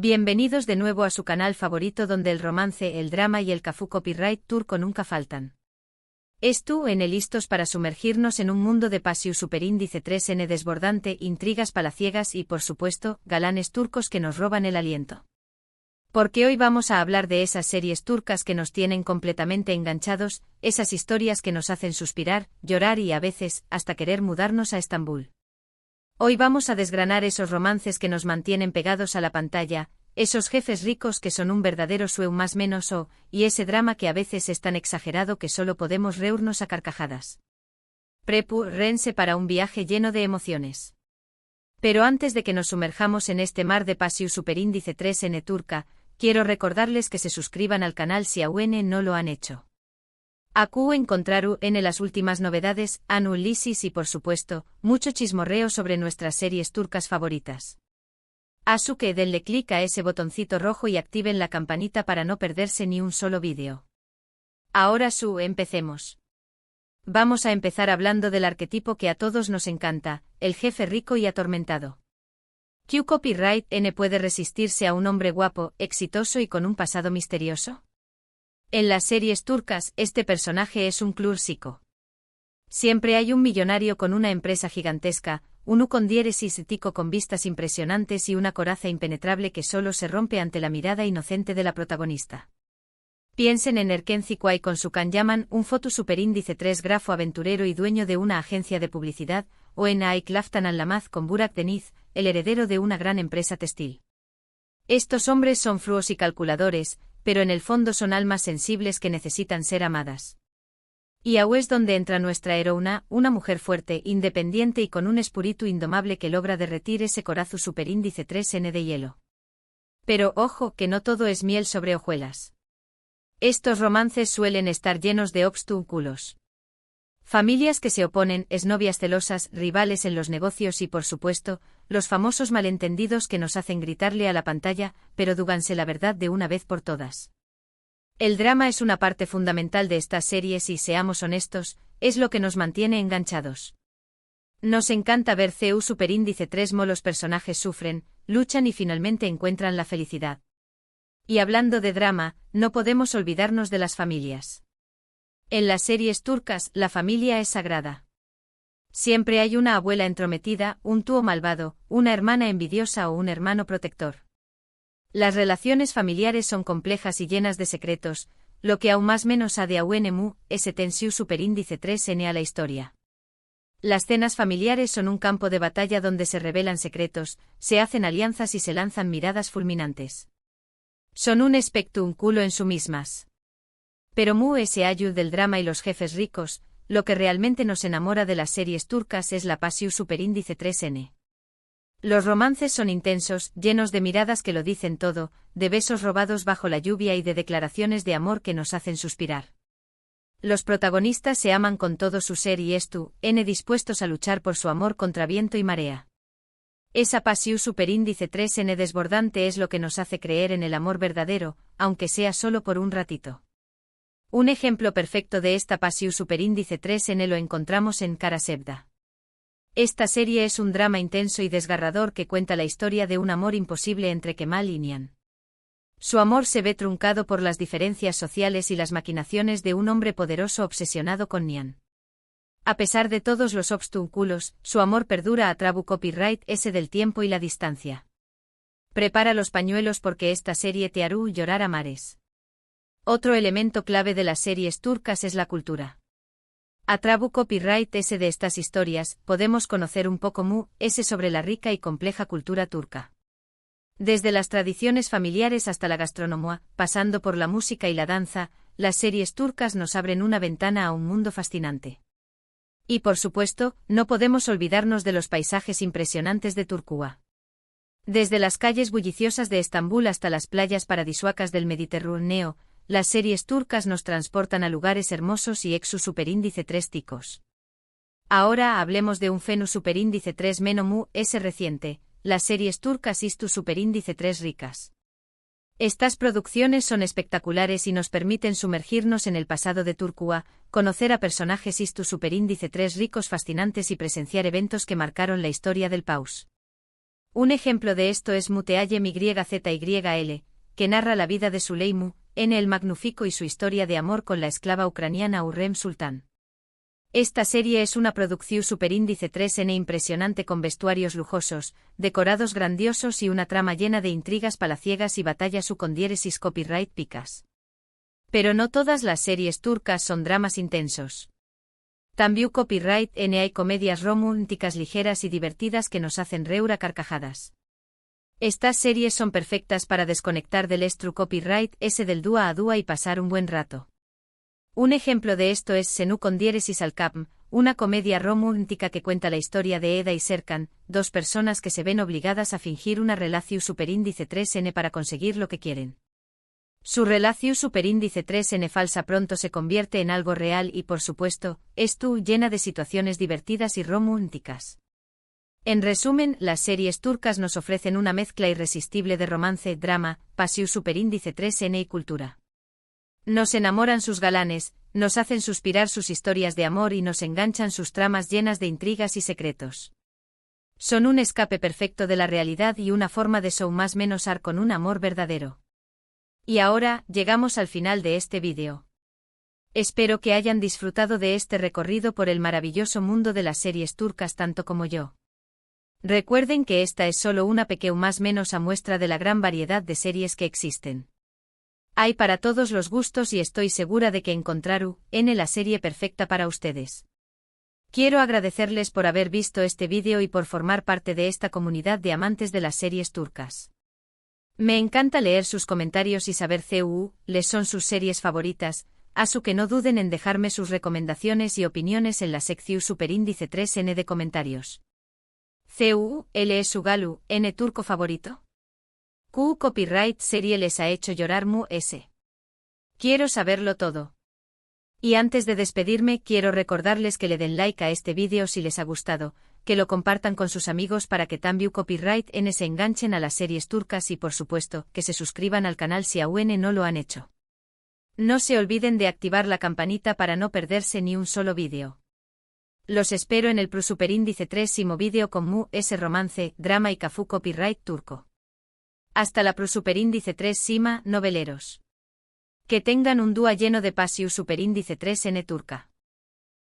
Bienvenidos de nuevo a su canal favorito donde el romance, el drama y el Kafu Copyright turco nunca faltan. Listos para sumergirnos en un mundo de pasiu superíndice 3N desbordante, intrigas palaciegas y, por supuesto, galanes turcos que nos roban el aliento. Porque hoy vamos a hablar de esas series turcas que nos tienen completamente enganchados, esas historias que nos hacen suspirar, llorar y a veces, hasta querer mudarnos a Estambul. Hoy vamos a desgranar esos romances que nos mantienen pegados a la pantalla, esos jefes ricos que son un verdadero sueu más menos y ese drama que a veces es tan exagerado que solo podemos reírnos a carcajadas. Prepárense para un viaje lleno de emociones. Pero antes de que nos sumerjamos en este mar de pasiu superíndice 3N turca, quiero recordarles que se suscriban al canal si aún no lo han hecho. Aquí encontraru las últimas novedades, análisis y por supuesto, mucho chismorreo sobre nuestras series turcas favoritas. Así que denle clic a ese botoncito rojo y activen la campanita para no perderse ni un solo vídeo. Ahora empecemos. Vamos a empezar hablando del arquetipo que a todos nos encanta, el jefe rico y atormentado. ¿Q Copyright N puede resistirse a un hombre guapo, exitoso y con un pasado misterioso? En las series turcas, este personaje es un clásico. Siempre hay un millonario con una empresa gigantesca, un con diéresis tico con vistas impresionantes y una coraza impenetrable que solo se rompe ante la mirada inocente de la protagonista. Piensen en Erken Zikuay con su Yaman, un foto superíndice 3 grafo aventurero y dueño de una agencia de publicidad, o en Aik Laftan Al-Lamaz con Burak Deniz, el heredero de una gran empresa textil. Estos hombres son fríos y calculadores, pero en el fondo son almas sensibles que necesitan ser amadas. Y ahí es donde entra nuestra heroína, una mujer fuerte, independiente y con un espíritu indomable que logra derretir ese corazón superíndice 3N de hielo. Pero ojo, que no todo es miel sobre hojuelas. Estos romances suelen estar llenos de obstáculos. Familias que se oponen, exnovias celosas, rivales en los negocios y por supuesto, los famosos malentendidos que nos hacen gritarle a la pantalla, pero díganse la verdad de una vez por todas. El drama es una parte fundamental de estas series y seamos honestos, es lo que nos mantiene enganchados. Nos encanta ver CU superíndice 3 los personajes sufren, luchan y finalmente encuentran la felicidad. Y hablando de drama, no podemos olvidarnos de las familias. En las series turcas, la familia es sagrada. Siempre hay una abuela entrometida, un tío malvado, una hermana envidiosa o un hermano protector. Las relaciones familiares son complejas y llenas de secretos, lo que aún más menos ha de AUNMU, ese tensiu superíndice 3N a la historia. Las cenas familiares son un campo de batalla donde se revelan secretos, se hacen alianzas y se lanzan miradas fulminantes. Son un espectáculo en sí mismas. Pero ese ayu del drama y los jefes ricos, lo que realmente nos enamora de las series turcas es la pasiu superíndice 3N. Los romances son intensos, llenos de miradas que lo dicen todo, de besos robados bajo la lluvia y de declaraciones de amor que nos hacen suspirar. Los protagonistas se aman con todo su ser y dispuestos a luchar por su amor contra viento y marea. Esa pasiu superíndice 3N desbordante es lo que nos hace creer en el amor verdadero, aunque sea solo por un ratito. Un ejemplo perfecto de esta pasiu superíndice 3N lo encontramos en Kara Sevda. Esta serie es un drama intenso y desgarrador que cuenta la historia de un amor imposible entre Kemal y Nihan. Su amor se ve truncado por las diferencias sociales y las maquinaciones de un hombre poderoso obsesionado con Nihan. A pesar de todos los obstáculos, su amor perdura a Trabu Copyright S del tiempo y la distancia. Prepara los pañuelos porque esta serie te hará llorar a mares. Otro elemento clave de las series turcas es la cultura. A Trabu Copyright S de estas historias, podemos conocer un poco sobre la rica y compleja cultura turca. Desde las tradiciones familiares hasta la gastronomía, pasando por la música y la danza, las series turcas nos abren una ventana a un mundo fascinante. Y por supuesto, no podemos olvidarnos de los paisajes impresionantes de Turquía. Desde las calles bulliciosas de Estambul hasta las playas paradisíacas del Mediterráneo, las series turcas nos transportan a lugares hermosos y exu superíndice 3 ticos. Ahora hablemos de un fenu superíndice 3 ese reciente, las series turcas istu superíndice 3 ricas. Estas producciones son espectaculares y nos permiten sumergirnos en el pasado de Turquía, conocer a personajes istu superíndice 3 ricos fascinantes y presenciar eventos que marcaron la historia del país. Un ejemplo de esto es Muteayem YZYL, que narra la vida de Suleimu, N el Magnífico y su historia de amor con la esclava ucraniana Hurrem Sultan. Esta serie es una producción superíndice 3N impresionante con vestuarios lujosos, decorados grandiosos y una trama llena de intrigas palaciegas y batallas con diéresis copyright picas. Pero no todas las series turcas son dramas intensos. También copyright N hay comedias románticas ligeras y divertidas que nos hacen reír a carcajadas. Estas series son perfectas para desconectar del estru copyright S del dúa a dúa y pasar un buen rato. Un ejemplo de esto es Senu con diéresis al Capm, una comedia romántica que cuenta la historia de Eda y Serkan, dos personas que se ven obligadas a fingir una relación superíndice 3N para conseguir lo que quieren. Su relación superíndice 3N falsa pronto se convierte en algo real y por supuesto, esto llena de situaciones divertidas y románticas. En resumen, las series turcas nos ofrecen una mezcla irresistible de romance, drama, pasión superíndice 3N y cultura. Nos enamoran sus galanes, nos hacen suspirar sus historias de amor y nos enganchan sus tramas llenas de intrigas y secretos. Son un escape perfecto de la realidad y una forma de show más menos ar con un amor verdadero. Y ahora, llegamos al final de este vídeo. Espero que hayan disfrutado de este recorrido por el maravilloso mundo de las series turcas tanto como yo. Recuerden que esta es solo una pequeña más menos a muestra de la gran variedad de series que existen. Hay para todos los gustos y estoy segura de que encontraru en la serie perfecta para ustedes. Quiero agradecerles por haber visto este vídeo y por formar parte de esta comunidad de amantes de las series turcas. Me encanta leer sus comentarios y saber les son sus series favoritas, así que no duden en dejarme sus recomendaciones y opiniones en la sección superíndice 3N de comentarios. ¿L es su galu, N turco favorito? ¿Q copyright serie les ha hecho llorar mu s? Quiero saberlo todo. Y antes de despedirme quiero recordarles que le den like a este vídeo si les ha gustado, que lo compartan con sus amigos para que también copyright N se enganchen a las series turcas y por supuesto, que se suscriban al canal si aún no lo han hecho. No se olviden de activar la campanita para no perderse ni un solo vídeo. Los espero en el superíndice 3º vídeo con mu s romance, drama y cafú copyright turco. Hasta la superíndice 3 Sima, noveleros. Que tengan un día lleno de pasión superíndice 3N turca.